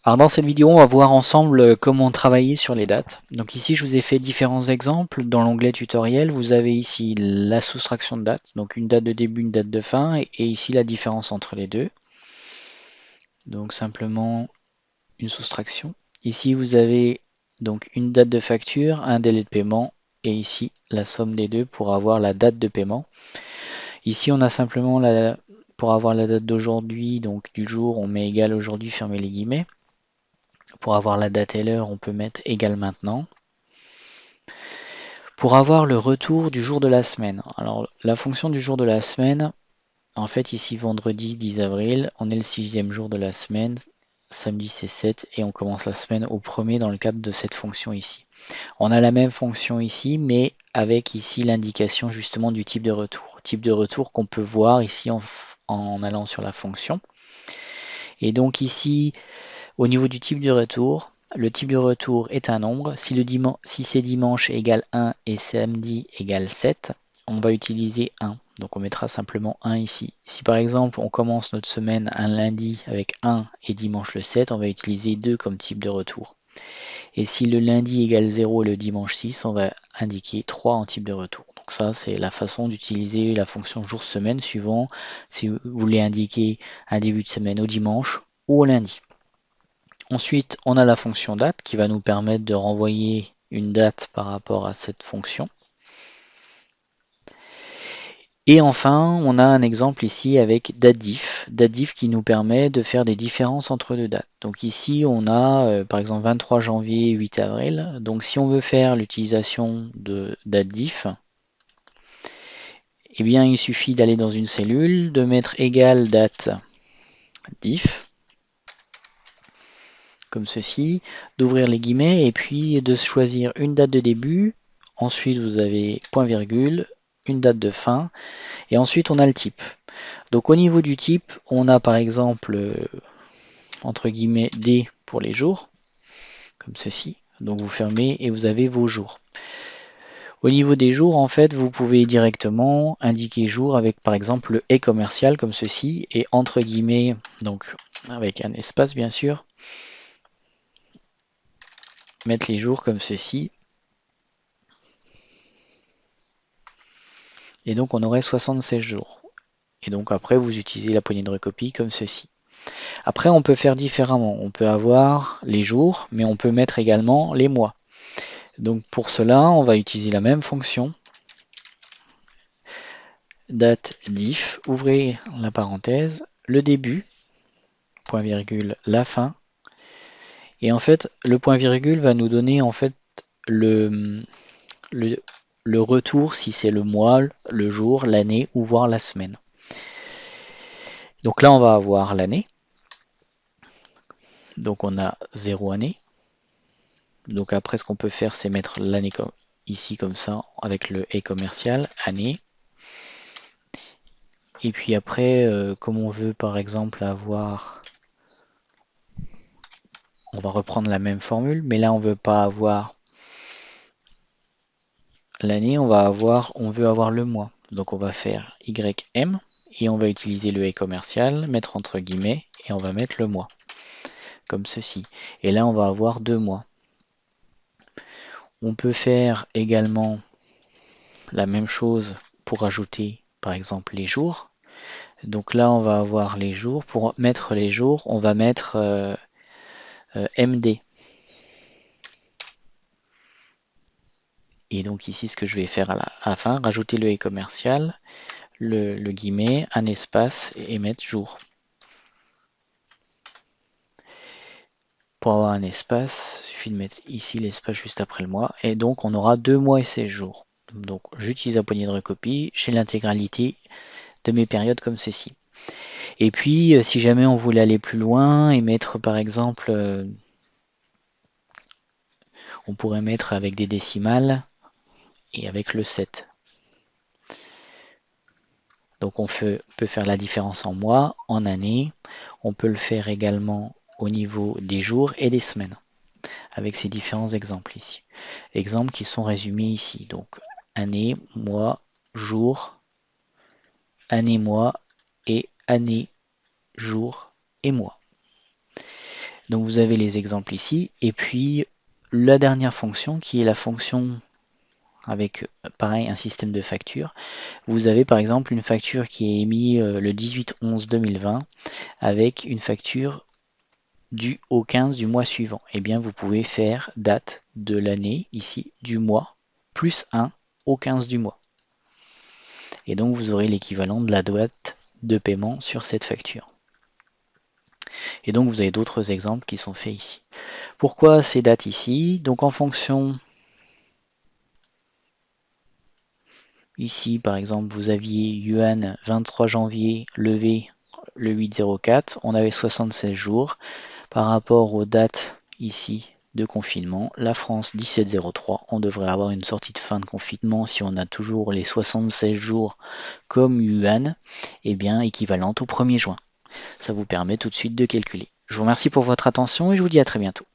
Alors dans cette vidéo, on va voir ensemble comment travailler sur les dates. Donc ici, je vous ai fait différents exemples. Dans l'onglet tutoriel, vous avez ici la soustraction de dates, donc une date de début, une date de fin, et ici la différence entre les deux. Donc simplement une soustraction. Ici, vous avez donc une date de facture, un délai de paiement, et ici la somme des deux pour avoir la date de paiement. Ici, on a simplement pour avoir la date d'aujourd'hui, donc du jour, on met égal aujourd'hui, fermez les guillemets. Pour avoir la date et l'heure, on peut mettre égal maintenant. Pour avoir le retour du jour de la semaine. Alors la fonction du jour de la semaine, en fait ici vendredi 10 avril, on est le 6e jour de la semaine, samedi c'est 7 et on commence la semaine au 1er dans le cadre de cette fonction ici. On a la même fonction ici mais avec ici l'indication justement du type de retour. Type de retour qu'on peut voir ici en allant sur la fonction. Et donc ici au niveau du type de retour, le type de retour est un nombre. Si c'est dimanche égale 1 et samedi égale 7, on va utiliser 1. Donc on mettra simplement 1 ici. Si par exemple on commence notre semaine un lundi avec 1 et dimanche le 7, on va utiliser 2 comme type de retour. Et si le lundi égale 0 et le dimanche 6, on va indiquer 3 en type de retour. Donc ça c'est la façon d'utiliser la fonction jour-semaine suivant si vous voulez indiquer un début de semaine au dimanche ou au lundi. Ensuite, on a la fonction date qui va nous permettre de renvoyer une date par rapport à cette fonction. Et enfin, on a un exemple ici avec datediff. Datediff qui nous permet de faire des différences entre deux dates. Donc ici, on a par exemple 23 janvier et 8 avril. Donc si on veut faire l'utilisation de datediff, eh bien il suffit d'aller dans une cellule, de mettre égal date diff comme ceci, d'ouvrir les guillemets et puis de choisir une date de début. Ensuite, vous avez point virgule, une date de fin et ensuite on a le type. Donc au niveau du type, on a par exemple entre guillemets D pour les jours, comme ceci. Donc vous fermez et vous avez vos jours. Au niveau des jours, en fait, vous pouvez directement indiquer jour avec par exemple le et commercial comme ceci et entre guillemets, donc avec un espace bien sûr, mettre les jours comme ceci. Et donc on aurait 76 jours. Et donc après vous utilisez la poignée de recopie comme ceci. Après on peut faire différemment. On peut avoir les jours, mais on peut mettre également les mois. Donc pour cela, on va utiliser la même fonction. Date diff, ouvrez la parenthèse, le début, point virgule, la fin. Et en fait, le point virgule va nous donner en fait le, le, le retour si c'est le mois, le jour, l'année ou voire la semaine. Donc là, on va avoir l'année. Donc on a 0 année. Donc après, ce qu'on peut faire, c'est mettre l'année ici comme ça, avec le et commercial, année. Et puis après, comme on veut par exemple avoir, on va reprendre la même formule, mais là on veut pas avoir l'année, on veut avoir le mois. Donc on va faire YM et on va utiliser le et commercial, mettre entre guillemets et on va mettre le mois, comme ceci. Et là on va avoir 2 mois. On peut faire également la même chose pour ajouter par exemple les jours. Donc là on va avoir les jours. Pour mettre les jours, on va mettre MD. Et donc ici ce que je vais faire à la fin, rajouter le et commercial, le guillemet, un espace et mettre jour. Pour avoir un espace, il suffit de mettre ici l'espace juste après le mois. Et donc on aura 2 mois et 16 jours. Donc j'utilise la poignée de recopie, j'ai l'intégralité de mes périodes comme ceci. Et puis si jamais on voulait aller plus loin et mettre par exemple, on pourrait mettre avec des décimales et avec le 7. Donc on peut faire la différence en mois, en années. On peut le faire également au niveau des jours et des semaines, avec ces différents exemples ici. Exemples qui sont résumés ici. Donc année, mois, jour, année, mois et année, jour et mois. Donc vous avez les exemples ici, et puis la dernière fonction qui est la fonction avec pareil un système de facture. Vous avez par exemple une facture qui est émise le 18/11/2020 avec une facture due au 15 du mois suivant. Et bien vous pouvez faire date de l'année ici, du mois, plus 1 au 15 du mois. Et donc vous aurez l'équivalent de la date de paiement sur cette facture. Et donc vous avez d'autres exemples qui sont faits ici. Pourquoi ces dates ici? Donc en fonction, ici par exemple vous aviez yuan 23 janvier levé le 8/04, on avait 76 jours. Par rapport aux dates ici de confinement, la France 17/03, on devrait avoir une sortie de fin de confinement si on a toujours les 76 jours comme yuan, et bien équivalente au 1er juin. Ça vous permet tout de suite de calculer. Je vous remercie pour votre attention et je vous dis à très bientôt.